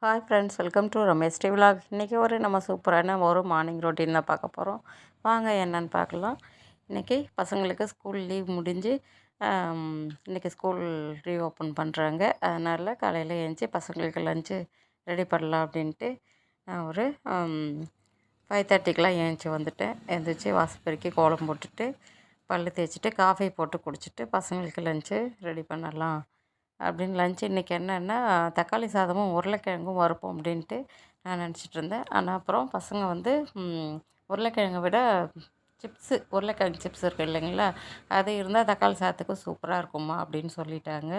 Hi friends, welcome to Ramesh T vlog. இன்றைக்கி நம்ம சூப்பரான ஒரு மார்னிங் ரொட்டீன் தான் பார்க்க போகிறோம். வாங்க என்னென்னு பார்க்கலாம். இன்றைக்கி பசங்களுக்கு ஸ்கூல் லீவ் முடிஞ்சு இன்றைக்கி ஸ்கூல் ரீஓப்பன் பண்ணுறாங்க. அதனால் காலையில் எழுந்துச்சி பசங்களுக்கு லஞ்சு ரெடி பண்ணலாம் அப்படின்ட்டு நான் ஒரு 5:30க்கெலாம் எழுந்துச்சி வந்துட்டேன். எழுந்திரிச்சி வாசல் பெருக்கி கோலம் போட்டுட்டு பல் தேய்ச்சிட்டு காஃபி போட்டு குடிச்சிட்டு பசங்களுக்கு லஞ்சு ரெடி பண்ணலாம் அப்படின்னு. லஞ்சு இன்றைக்கி என்னென்னா தக்காளி சாதமும் உருளைக்கிழங்கும் வறுப்போம் அப்படின்ட்டு நான் நினச்சிட்டு இருந்தேன். ஆனால் அப்புறம் பசங்க வந்து உருளைக்கிழங்கை விட உருளைக்கிழங்கு சிப்ஸ் இருக்குது இல்லைங்களா, அது இருந்தால் தக்காளி சாதத்துக்கு சூப்பராக இருக்குமா அப்படின்னு சொல்லிட்டாங்க.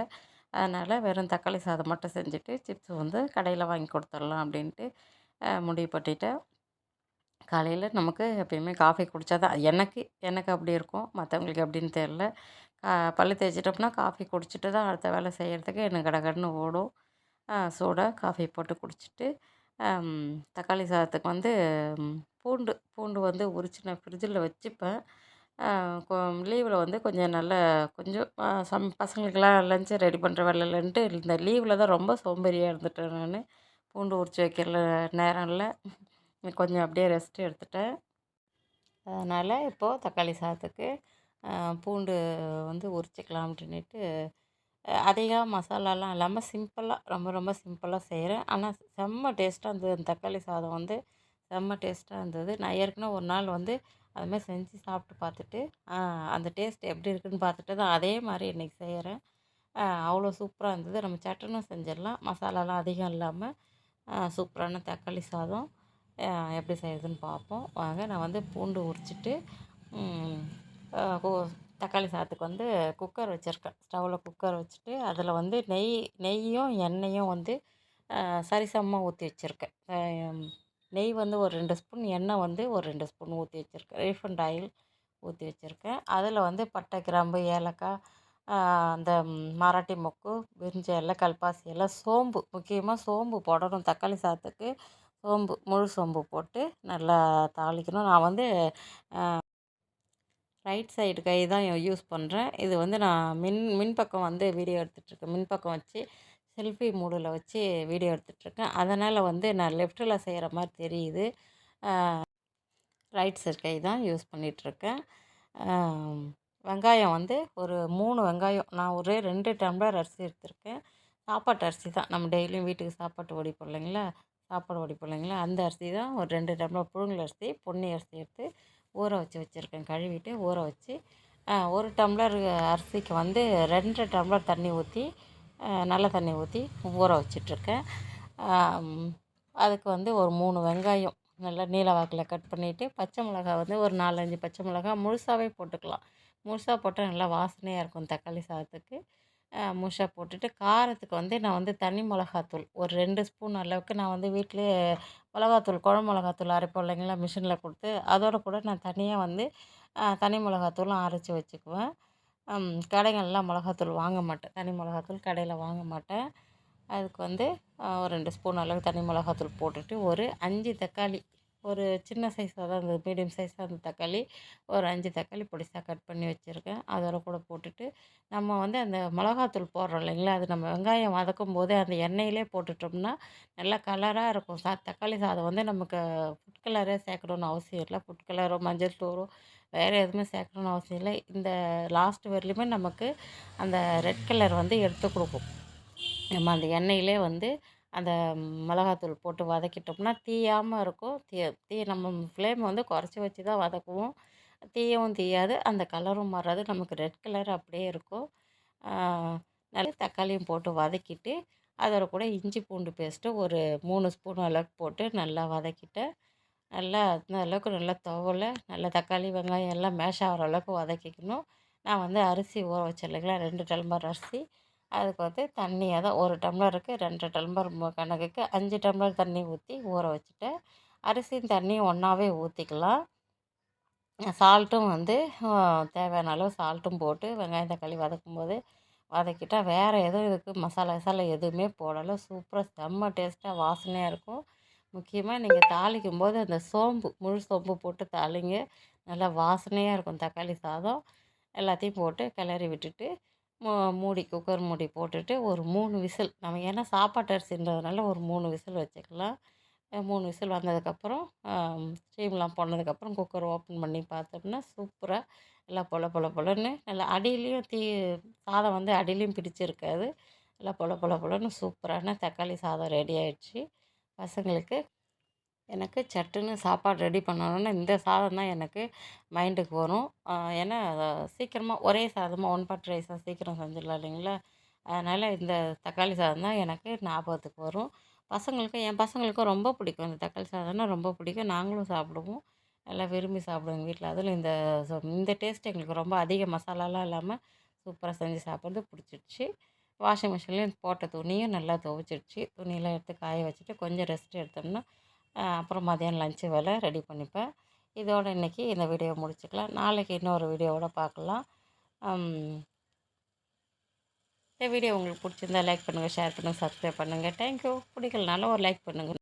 அதனால் வெறும் தக்காளி சாதம் மட்டும் செஞ்சுட்டு சிப்ஸ் வந்து கடையில் வாங்கி கொடுத்துடலாம் அப்படின்ட்டு முடிவு பண்ணிட்டேன். காலையில் நமக்கு எப்பயுமே காஃபி குடித்தா தான் எனக்கு அப்படி இருக்கும், மற்றவங்களுக்கு எப்படின்னு தெரில. பல் தேய்ச்சிட்டோம்னா காஃபி குடிச்சிட்டு தான் அடுத்த வேலை செய்கிறதுக்கு எனக்கு கடகடன்னு ஓடும். சூடாக காஃபி போட்டு குடிச்சிட்டு தக்காளி சாதத்துக்கு வந்து பூண்டு வந்து உரித்து நான் ஃப்ரிட்ஜில் வச்சுப்பேன். லீவில் வந்து கொஞ்சம் பசங்களுக்கெல்லாம் லஞ்சை ரெடி பண்ணுற வேலை இல்லைன்ட்டு இந்த லீவில் தான் ரொம்ப சோம்பேறியாக இருந்துட்டேன் நான். பூண்டு உரித்து வைக்கிற நேரம் இல்லை, கொஞ்சம் அப்படியே ரெஸ்ட் எடுத்துட்டேன். அதனால் இப்போது தக்காளி சாதத்துக்கு பூண்டு வந்து உரிச்சிக்கலாம் அப்படின்ட்டு அதிகம் மசாலாலாம் இல்லாமல் சிம்பிளாக ரொம்ப ரொம்ப சிம்பிளாக செய்கிறேன். ஆனால் செம்ம டேஸ்ட்டாக இருந்தது. அந்த தக்காளி சாதம் வந்து செம்ம டேஸ்ட்டாக இருந்தது. நான் ஏற்கனவே ஒரு நாள் வந்து அதுமாதிரி செஞ்சு சாப்பிட்டு பார்த்துட்டு அந்த டேஸ்ட் எப்படி இருக்குதுன்னு பார்த்துட்டு தான் அதே மாதிரி இன்றைக்கி செய்கிறேன். அவ்வளோ சூப்பராக இருந்தது. நம்ம சட்டுன்னு செஞ்சிடலாம், மசாலாலாம் அதிகம் இல்லாமல் சூப்பரான தக்காளி சாதம் எப்படி செய்கிறதுன்னு பார்ப்போம் வாங்க. நான் வந்து பூண்டு உரிச்சிட்டு தக்காளி சாதத்துக்கு வந்து குக்கர் வச்சுருக்கேன். ஸ்டவ்வில் குக்கர் வச்சுட்டு அதில் வந்து நெய்யும் எண்ணெயும் வந்து சரிசமமாக ஊற்றி வச்சுருக்கேன். நெய் வந்து ஒரு 2 ஸ்பூன், எண்ணெய் வந்து ஒரு 2 ஸ்பூன் ஊற்றி வச்சுருக்கேன். ரீஃபண்ட் ஆயில் ஊற்றி வச்சுருக்கேன். அதில் வந்து பட்டை, கிராம்பு, ஏலக்காய், அந்த மராட்டி மொக்கு, பிரிஞ்சி இலை, கல்பாசி இலை, சோம்பு, முக்கியமாக சோம்பு போடணும் தக்காளி சாதத்துக்கு. முழு சோம்பு போட்டு நல்லா தாளிக்கணும். நான் வந்து ரைட் சைடு கை தான் யூஸ் பண்ணுறேன். இது வந்து நான் மின்பக்கம் வந்து வீடியோ எடுத்துகிட்ருக்கேன். மின்பக்கம் வச்சு செல்ஃபி மூடில் வச்சு வீடியோ எடுத்துகிட்ருக்கேன். அதனால் வந்து நான் லெஃப்ட்டில் செய்கிற மாதிரி தெரியுது. ரைட் சைடு கை தான் யூஸ் பண்ணிகிட்ருக்கேன். வெங்காயம் வந்து ஒரு 3 வெங்காயம், நான் ஒரு 2 டம்ளர் அரிசி எடுத்திருக்கேன். சாப்பாட்டு அரிசி தான், நம்ம டெய்லியும் வீட்டுக்கு சாப்பாடு வடிப்போம் இல்லைங்களா, அந்த அரிசி தான். ஒரு 2 டம்ளர் புழுங்கல் அரிசி, பொன்னி அரிசி எடுத்து ஊற வச்சுருக்கேன். கழுவிட்டு ஊற வச்சு 1 டம்ளர் அரிசிக்கு வந்து 2 டம்ளர் தண்ணி ஊற்றி நல்ல தண்ணி ஊற்றி ஊற வச்சிட்ருக்கேன். அதுக்கு வந்து ஒரு 3 வெங்காயம் நல்லா நீல வாக்கில் கட் பண்ணிவிட்டு, பச்சை மிளகா வந்து ஒரு 4, 5 பச்சை மிளகா முழுசாகவே போட்டுக்கலாம். முழுசாக போட்டால் நல்லா வாசனையாக இருக்கும் தக்காளி சாதத்துக்கு. முழுசாக போட்டுட்டு காரத்துக்கு வந்து நான் வந்து தனி மிளகாத்தூள் ஒரு 2 ஸ்பூன் அளவுக்கு நான் வந்து வீட்டிலேயே மிளகாத்தூள், குழம்பு மிளகாத்தூள் அரைப்போம் இல்லைங்களா, மிஷினில் கொடுத்து, அதோட கூட நான் தனியாக வந்து தனி மிளகாத்தூளும் அரைச்சி வச்சுக்குவேன். கடைகள்லாம் மிளகாத்தூள் வாங்க மாட்டேன், தனி மிளகாத்தூள் கடையில் வாங்க மாட்டேன். அதுக்கு வந்து ஒரு 2 ஸ்பூன் அளவு தனி மிளகாத்தூள் போட்டுட்டு, ஒரு 5 தக்காளி, ஒரு சின்ன சைஸாக தான் இருந்தது, மீடியம் சைஸாக இருந்த தக்காளி, ஒரு 5 தக்காளி பொடிசாக கட் பண்ணி வச்சுருக்கேன். அதோட கூட போட்டுட்டு, நம்ம வந்து அந்த மிளகாத்தூள் போடுறோம் இல்லைங்களா, அது நம்ம வெங்காயம் வதக்கும் போதே அந்த எண்ணெயிலே போட்டுட்டோம்னா நல்லா கலராக இருக்கும். தக்காளி சாதம் வந்து நமக்கு ஃபுட் கலரே சேர்க்கணுன்னு அவசியம் இல்லை. ஃபுட் கலரோ மஞ்சள் தூளோ வேறு எதுவுமே சேர்க்கணுன்னு அவசியம் இல்லை. இந்த லாஸ்ட் வரலையுமே நமக்கு அந்த ரெட் கலர் வந்து எடுத்து கொடுக்கும். நம்ம அந்த எண்ணெயிலே வந்து அந்த மிளகாத்தூள் போட்டு வதக்கிட்டோம்னா தீயாமல் இருக்கும். நம்ம ஃப்ளேம் வந்து குறைச்சி வச்சு தான் வதக்குவோம். தீயவும் தீயாது, அந்த கலரும் மாறாது, நமக்கு ரெட் கலர் அப்படியே இருக்கும். நல்லா தக்காளியும் போட்டு வதக்கிட்டு, அதோட கூட இஞ்சி பூண்டு பேஸ்ட்டு ஒரு 3 ஸ்பூன் அளவுக்கு போட்டு நல்லா வதக்கிட்டேன். நல்லா அந்த அளவுக்கு நல்லா நல்லா தக்காளி, வெங்காயம் எல்லாம் மேஷ் ஆகிற அளவுக்கு வதக்கிக்கணும். நான் வந்து அரிசி ஊற வச்சேன் இல்லைங்களா, 2 டம்ளர் அரிசி, அதுக்கு வந்து தண்ணியாக தான் 1 டம்ளருக்கு 2 டம்ளர் கணக்குக்கு 5 டம்ளர் தண்ணி ஊற்றி ஊற வச்சுட்டேன். அரிசியும் தண்ணியும் ஒன்றாவே ஊற்றிக்கலாம். சால்ட்டும் வந்து தேவையான அளவு சால்ட்டும் போட்டு வெங்காயம் தக்காளி வதக்கும்போது வதக்கிட்டால், வேறு எதுவும் இதுக்கு மசாலா கிசாலா எதுவுமே போடலை. சூப்பராக செம்ம டேஸ்ட்டாக வாசனையாக இருக்கும். முக்கியமாக நீங்கள் தாளிக்கும் போது அந்த முழு சோம்பு போட்டு தாளிங்க, நல்லா வாசனையாக இருக்கும் தக்காளி சாதம். எல்லாத்தையும் போட்டு கிளறி விட்டுட்டு மூ மூடி குக்கர் மூடி போட்டுட்டு ஒரு 3 விசில் நம்ம ஏன்னா சாப்பாட்டு அரிசின்றதுனால ஒரு 3 விசில் வச்சுக்கலாம். 3 விசில் வந்ததுக்கப்புறம் ஸ்டீம்லாம் போனதுக்கப்புறம் குக்கர் ஓப்பன் பண்ணி பார்த்தோம்னா, சூப்பரா நல்லா பொல பொல பொலன்னு நல்லா அடியிலயும் சாதம் வந்து அடியிலயும் பிடிச்சிருக்காது. நல்லா பொல பொல பொலன்னு சூப்பரான தக்காளி சாதம் ரெடி ஆயிடுச்சு. பசங்களுக்கு எனக்கு சட்டுன்னு சாப்பாடு ரெடி பண்ணணுன்னா இந்த சாதம் தான் எனக்கு மைண்டுக்கு வரும். ஏன்னா சீக்கிரமா ஒரே சாதமாக ஒன் பாட் ரைஸாக சீக்கிரம் செஞ்சிடலாம் இல்லைங்களா? அதனால் இந்த தக்காளி சாதம் தான் எனக்கு ஞாபகத்துக்கு வரும். என் பசங்களுக்கும் ரொம்ப பிடிக்கும். இந்த தக்காளி சாதம்னா ரொம்ப பிடிக்கும். நாங்களும் சாப்பிடுவோம். நல்லா விரும்பி சாப்பிடுவோம் எங்கள் வீட்ல. அதிலும் இந்த டேஸ்ட் எங்களுக்கு ரொம்ப அதிக மசாலாலாம் இல்லாமல் சூப்பரா செஞ்சு சாப்பிட்றது பிடிச்சிடுச்சு. வாஷிங் மிஷின்லேயும் போட்ட துணியும் நல்லா துவைச்சிடுச்சு. துணியெல்லாம் எடுத்து காய வச்சுட்டு கொஞ்சம் ரெஸ்ட் எடுத்தோம்னா அப்புறம் மதியானம் லஞ்ச் வேலை ரெடி பண்ணிப்பேன். இதோட இன்றைக்கி இந்த வீடியோவை முடிச்சுக்கலாம். நாளைக்கு இன்னொரு வீடியோவோட பார்க்கலாம். இந்த வீடியோ உங்களுக்கு பிடிச்சிருந்தா லைக் பண்ணுங்கள், ஷேர் பண்ணுங்கள், சப்ஸ்கிரைப் பண்ணுங்கள். தேங்க்யூ. பிடிக்கலனாலும் ஒரு லைக் பண்ணுங்கள்.